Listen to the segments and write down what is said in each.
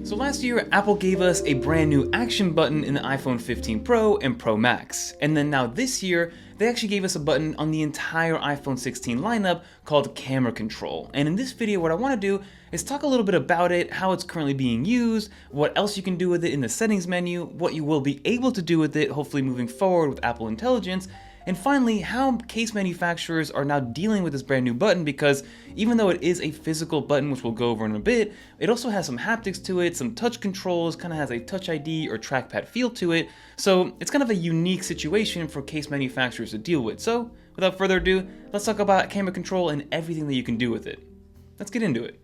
So last year, Apple gave us a brand new action button in the iPhone 15 Pro and Pro Max. And then now this year, they actually gave us a button on the entire iPhone 16 lineup called Camera Control. And in this video, what I want to do is talk a little bit about it, how it's currently being used, what else you can do with it in the settings menu, what you will be able to do with it, hopefully moving forward with Apple Intelligence, and finally, how case manufacturers are now dealing with this brand new button, because even though it is a physical button, which we'll go over in a bit, it also has some haptics to it, some touch controls, kind of has a Touch ID or trackpad feel to it, so it's kind of a unique situation for case manufacturers to deal with. So without further ado, let's talk about camera control and everything that you can do with it. Let's get into it.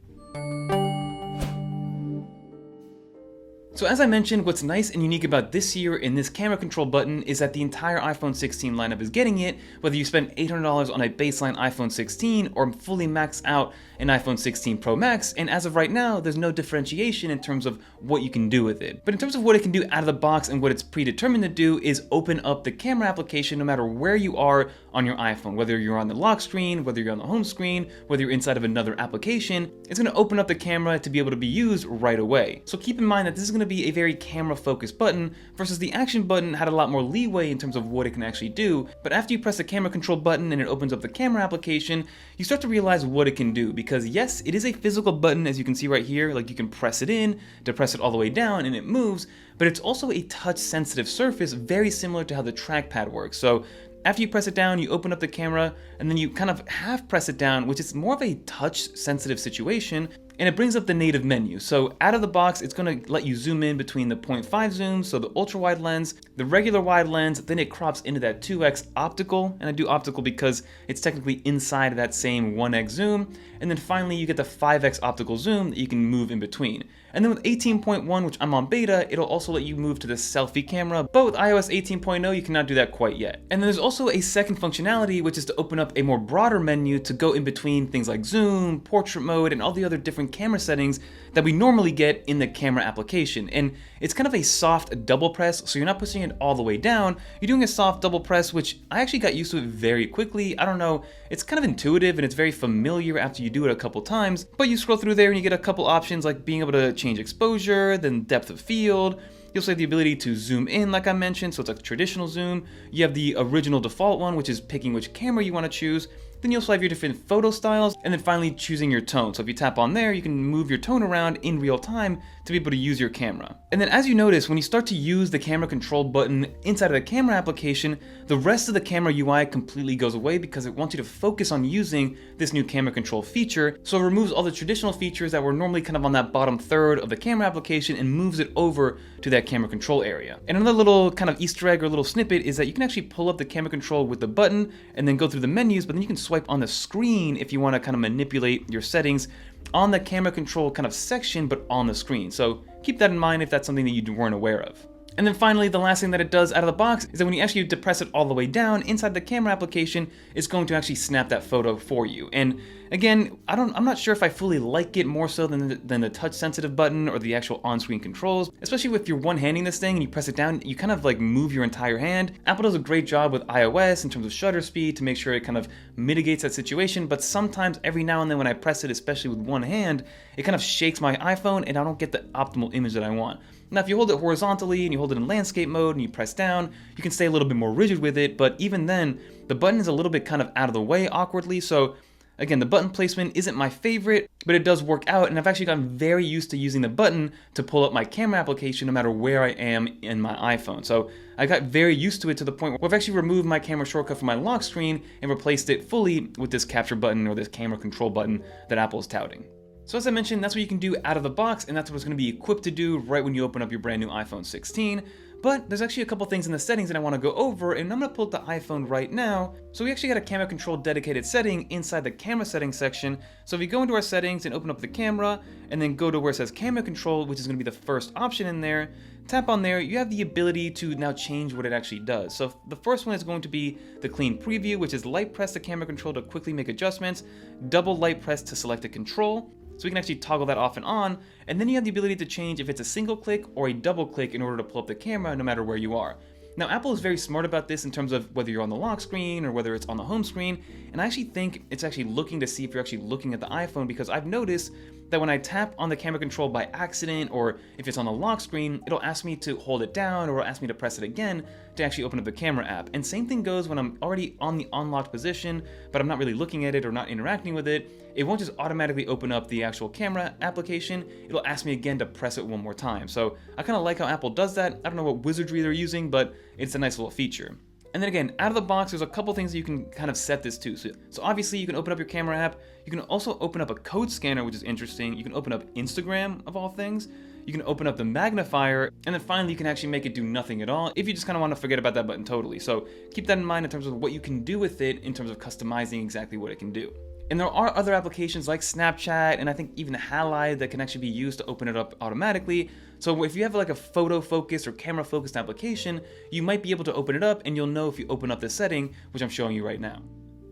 So as I mentioned, what's nice and unique about this year in this camera control button is that the entire iPhone 16 lineup is getting it, whether you spend $800 on a baseline iPhone 16 or fully max out an iPhone 16 Pro Max, and as of right now, there's no differentiation in terms of what you can do with it. But in terms of what it can do out of the box and what it's predetermined to do is open up the camera application no matter where you are on your iPhone, whether you're on the lock screen, whether you're on the home screen, whether you're inside of another application, it's going to open up the camera to be able to be used right away. So keep in mind that this is going to be a very camera focused button versus the action button had a lot more leeway in terms of what it can actually do. But after you press the camera control button and it opens up the camera application, you start to realize what it can do, because yes, it is a physical button, as you can see right here, like you can press it in to press it all the way down and it moves, but it's also a touch sensitive surface, very similar to how the trackpad works. So after you press it down, you open up the camera, and then you kind of half press it down, which is more of a touch sensitive situation, and it brings up the native menu. So out of the box, it's going to let you zoom in between the 0.5 zoom, so the ultra wide lens, the regular wide lens, then it crops into that 2x optical, and I do optical because it's technically inside of that same 1x zoom, and then finally you get the 5x optical zoom that you can move in between. And then with 18.1, which I'm on beta, it'll also let you move to the selfie camera, but with iOS 18.0, you cannot do that quite yet. And then there's also a second functionality, which is to open up a more broader menu to go in between things like zoom, portrait mode, and all the other different camera settings that we normally get in the camera application. And it's kind of a soft double press, so you're not pushing it all the way down, you're doing a soft double press, which I actually got used to it very quickly. I don't know, it's kind of intuitive and it's very familiar after you do it a couple times, but you scroll through there and you get a couple options like being able to change exposure, then depth of field. You also have the ability to zoom in, like I mentioned, so it's like a traditional zoom. You have the original default one, which is picking which camera you want to choose. Then you also have your different photo styles, and then finally choosing your tone. So if you tap on there, you can move your tone around in real time to be able to use your camera. And then as you notice, when you start to use the camera control button inside of the camera application, the rest of the camera UI completely goes away because it wants you to focus on using this new camera control feature. So it removes all the traditional features that were normally kind of on that bottom third of the camera application and moves it over to that camera control area. And another little kind of Easter egg or little snippet is that you can actually pull up the camera control with the button and then go through the menus, but then you can swipe on the screen if you want to kind of manipulate your settings on the camera control kind of section, but on the screen. So keep that in mind if that's something that you weren't aware of. And then finally, the last thing that it does out of the box is that when you actually depress it all the way down inside the camera application, it's going to actually snap that photo for you. And again, I'm not sure if I fully like it more so than the touch sensitive button or the actual on-screen controls, especially if you're one-handing this thing and you press it down, you kind of like move your entire hand. Apple does a great job with iOS in terms of shutter speed to make sure it kind of mitigates that situation, but sometimes every now and then when I press it, especially with one hand, it kind of shakes my iPhone and I don't get the optimal image that I want. Now, if you hold it horizontally and you hold it in landscape mode and you press down, you can stay a little bit more rigid with it, but even then, the button is a little bit kind of out of the way awkwardly, so again, the button placement isn't my favorite, but it does work out, and I've actually gotten very used to using the button to pull up my camera application no matter where I am in my iPhone. So I got very used to it to the point where I've actually removed my camera shortcut from my lock screen and replaced it fully with this capture button or this camera control button that Apple is touting. So as I mentioned, that's what you can do out of the box, and that's what it's going to be equipped to do right when you open up your brand new iPhone 16. But there's actually a couple things in the settings that I want to go over, and I'm going to pull up the iPhone right now. So we actually got a camera control dedicated setting inside the camera settings section. So if you go into our settings and open up the camera, and then go to where it says camera control, which is going to be the first option in there, tap on there, you have the ability to now change what it actually does. So the first one is going to be the clean preview, which is light press the camera control to quickly make adjustments, double light press to select a control. So we can actually toggle that off and on, and then you have the ability to change if it's a single click or a double click in order to pull up the camera no matter where you are. Now, Apple is very smart about this in terms of whether you're on the lock screen or whether it's on the home screen, and I actually think it's actually looking to see if you're actually looking at the iPhone, because I've noticed that when I tap on the camera control by accident, or if it's on the lock screen, it'll ask me to hold it down or it'll ask me to press it again to actually open up the camera app. And same thing goes when I'm already on the unlocked position, but I'm not really looking at it or not interacting with it. It won't just automatically open up the actual camera application, it'll ask me again to press it one more time. So I kind of like how Apple does that. I don't know what wizardry they're using, but it's a nice little feature. And then again, out of the box, there's a couple things that you can kind of set this to. So obviously you can open up your camera app. You can also open up a code scanner, which is interesting. You can open up Instagram, of all things. You can open up the magnifier, and then finally you can actually make it do nothing at all if you just kind of want to forget about that button totally. So keep that in mind in terms of what you can do with it in terms of customizing exactly what it can do. And there are other applications like Snapchat and I think even Halide that can actually be used to open it up automatically. So if you have like a photo focused or camera focused application, you might be able to open it up and you'll know if you open up this setting, which I'm showing you right now.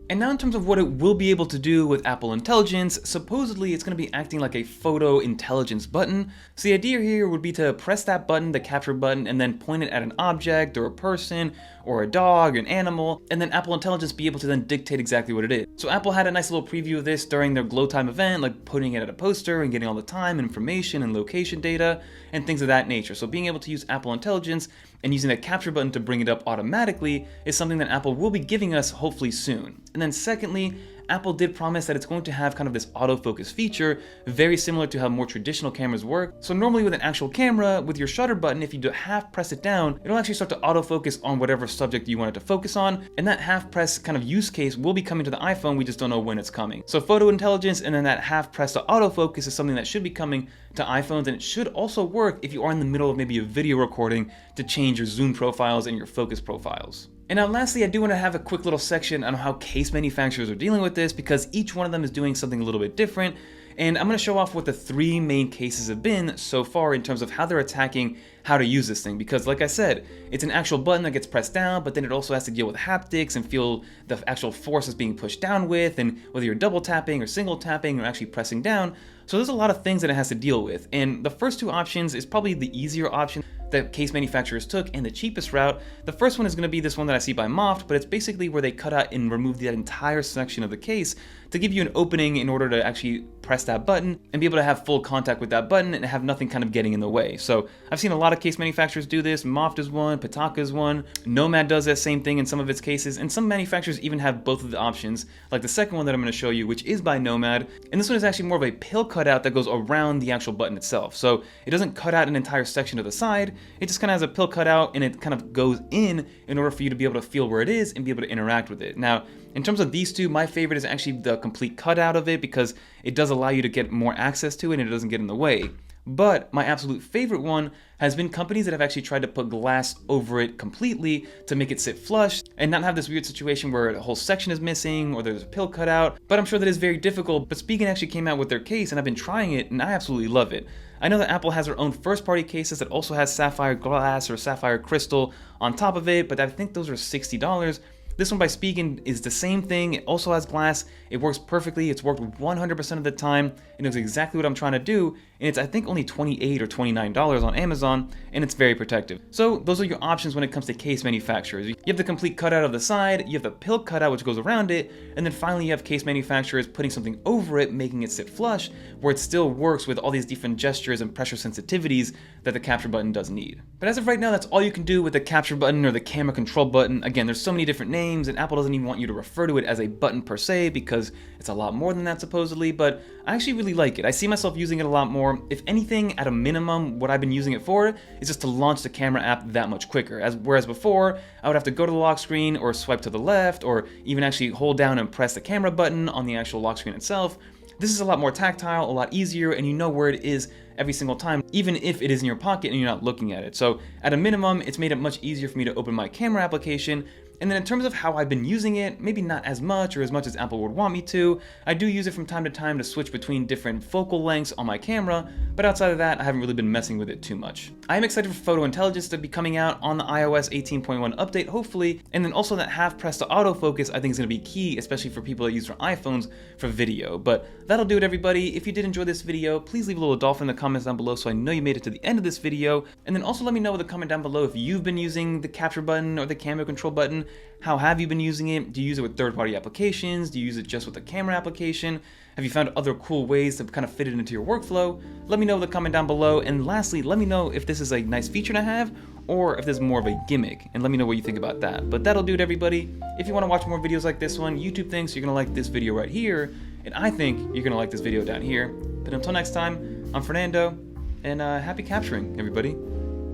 And now in terms of what it will be able to do with Apple Intelligence, supposedly it's going to be acting like a photo intelligence button. So the idea here would be to press that button, the capture button, and then point it at an object or a person or a dog or an animal, and then Apple Intelligence be able to then dictate exactly what it is. So Apple had a nice little preview of this during their Glow Time event, like putting it at a poster and getting all the time and information and location data and things of that nature. So being able to use Apple Intelligence and using that capture button to bring it up automatically is something that Apple will be giving us hopefully soon. And then secondly, Apple did promise that it's going to have kind of this autofocus feature, very similar to how more traditional cameras work. So normally with an actual camera, with your shutter button, if you do half press it down, it'll actually start to autofocus on whatever subject you want it to focus on. And that half press kind of use case will be coming to the iPhone, we just don't know when it's coming. So photo intelligence and then that half press to autofocus is something that should be coming to iPhones, and it should also work if you are in the middle of maybe a video recording to change your zoom profiles and your focus profiles. And now lastly, I do want to have a quick little section on how case manufacturers are dealing with this, because each one of them is doing something a little bit different. And I'm going to show off what the three main cases have been so far in terms of how they're attacking how to use this thing. Because like I said, it's an actual button that gets pressed down, but then it also has to deal with haptics and feel the actual force that's being pushed down with, and whether you're double tapping or single tapping or actually pressing down. So there's a lot of things that it has to deal with. And the first two options is probably the easier option that case manufacturers took and the cheapest route. The first one is going to be this one that I see by Moft, but it's basically where they cut out and remove that entire section of the case to give you an opening in order to actually press that button and be able to have full contact with that button and have nothing kind of getting in the way. So I've seen a lot of case manufacturers do this. Moft is one, Pitaka is one, Nomad does that same thing in some of its cases, and some manufacturers even have both of the options, like the second one that I'm going to show you, which is by Nomad. And this one is actually more of a pill cutout that goes around the actual button itself. So it doesn't cut out an entire section to the side, it just kind of has a pill cutout and it kind of goes in order for you to be able to feel where it is and be able to interact with it. Now, in terms of these two, my favorite is actually the complete cutout of it, because it does allow you to get more access to it and it doesn't get in the way. But my absolute favorite one has been companies that have actually tried to put glass over it completely to make it sit flush and not have this weird situation where a whole section is missing or there's a pill cut out. But I'm sure that is very difficult. But Spigen actually came out with their case and I've been trying it and I absolutely love it. I know that Apple has their own first-party cases that also has sapphire glass or sapphire crystal on top of it, but I think those are $60. This one by Spigen is the same thing. It also has glass. It works perfectly. It's worked 100% of the time. It knows exactly what I'm trying to do. And it's, I think, only $28 or $29 on Amazon, and it's very protective. So those are your options when it comes to case manufacturers. You have the complete cutout of the side, you have the pill cutout which goes around it, and then finally you have case manufacturers putting something over it, making it sit flush, where it still works with all these different gestures and pressure sensitivities that the capture button does need. But as of right now, that's all you can do with the capture button or the camera control button. Again, there's so many different names, and Apple doesn't even want you to refer to it as a button per se, because it's a lot more than that supposedly, but I actually really like it. I see myself using it a lot more. If anything, at a minimum, what I've been using it for is just to launch the camera app that much quicker. Whereas before, I would have to go to the lock screen or swipe to the left or even actually hold down and press the camera button on the actual lock screen itself. This is a lot more tactile, a lot easier, and you know where it is every single time, even if it is in your pocket and you're not looking at it. So at a minimum, it's made it much easier for me to open my camera application. And then in terms of how I've been using it, maybe not as much or as much as Apple would want me to. I do use it from time to time to switch between different focal lengths on my camera, but outside of that, I haven't really been messing with it too much. I am excited for Photo Intelligence to be coming out on the iOS 18.1 update, hopefully, and then also that half press to autofocus I think is going to be key, especially for people that use their iPhones for video. But that'll do it, everybody. If you did enjoy this video, please leave a little dolphin in the comments down below so I know you made it to the end of this video, and then also let me know in the comment down below if you've been using the capture button or the camera control button How have you been using it? Do you use it with third-party applications? Do you use it just with the camera application? Have you found other cool ways to kind of fit it into your workflow? Let me know in the comment down below. And lastly, let me know if this is a nice feature to have or if this is more of a gimmick, and let me know what you think about that. But that'll do it, everybody. If you want to watch more videos like this one, YouTube thinks you're going to like this video right here, and I think you're going to like this video down here. But until next time, I'm Fernando, and happy capturing, everybody.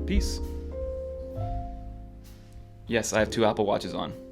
Peace. Yes, I have 2 Apple Watches on.